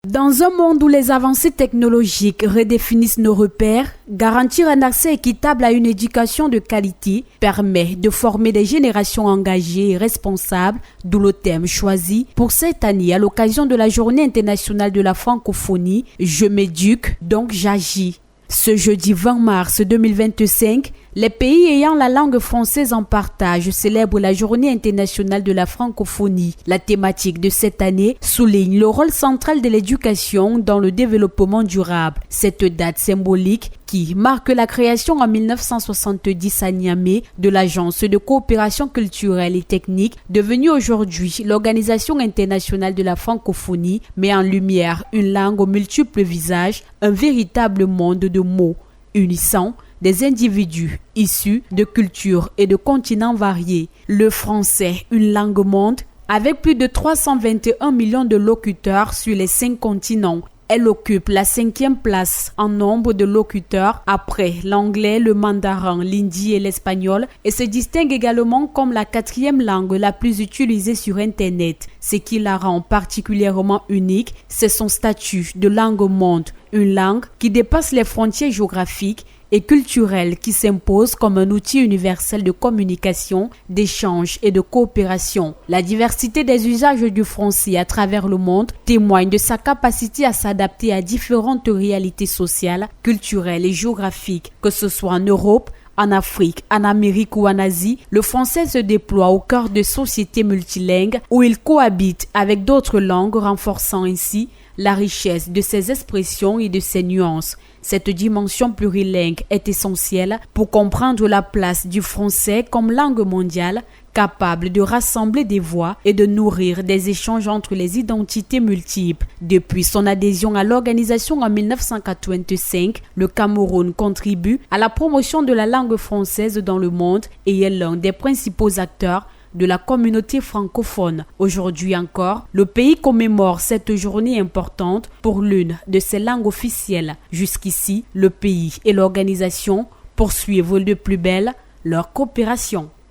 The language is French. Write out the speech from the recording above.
Dans un monde où les avancées technologiques redéfinissent nos repères, garantir un accès équitable à une éducation de qualité permet de former des générations engagées et responsables, d'où le thème choisi pour cette année à l'occasion de la Journée internationale de la francophonie « Je m'éduque, donc j'agis ». Ce jeudi 20 mars 2025, les pays ayant la langue française en partage célèbrent la Journée internationale de la francophonie. La thématique de cette année souligne le rôle central de l'éducation dans le développement durable. Cette date symbolique qui marque la création en 1970 à Niamey de l'Agence de coopération culturelle et technique, devenue aujourd'hui l'Organisation internationale de la francophonie, met en lumière une langue aux multiples visages, un véritable monde de mots, unissant des individus issus de cultures et de continents variés. Le français, une langue monde, avec plus de 321 millions de locuteurs sur les 5 continents. Elle occupe la 5e place en nombre de locuteurs après l'anglais, le mandarin, l'hindi et l'espagnol et se distingue également comme la 4e langue la plus utilisée sur Internet. Ce qui la rend particulièrement unique, c'est son statut de langue monde, une langue qui dépasse les frontières géographiques et culturelle qui s'impose comme un outil universel de communication, d'échange et de coopération. La diversité des usages du français à travers le monde témoigne de sa capacité à s'adapter à différentes réalités sociales, culturelles et géographiques, que ce soit en Europe, en Afrique, en Amérique ou en Asie. Le français se déploie au cœur de sociétés multilingues où il cohabite avec d'autres langues, renforçant ainsi la richesse de ses expressions et de ses nuances. Cette dimension plurilingue est essentielle pour comprendre la place du français comme langue mondiale, capable de rassembler des voix et de nourrir des échanges entre les identités multiples. Depuis son adhésion à l'organisation en 1985, le Cameroun contribue à la promotion de la langue française dans le monde et est l'un des principaux acteurs de la communauté francophone. Aujourd'hui encore, le pays commémore cette journée importante pour l'une de ses langues officielles. Jusqu'ici, le pays et l'organisation poursuivent de plus belle leur coopération.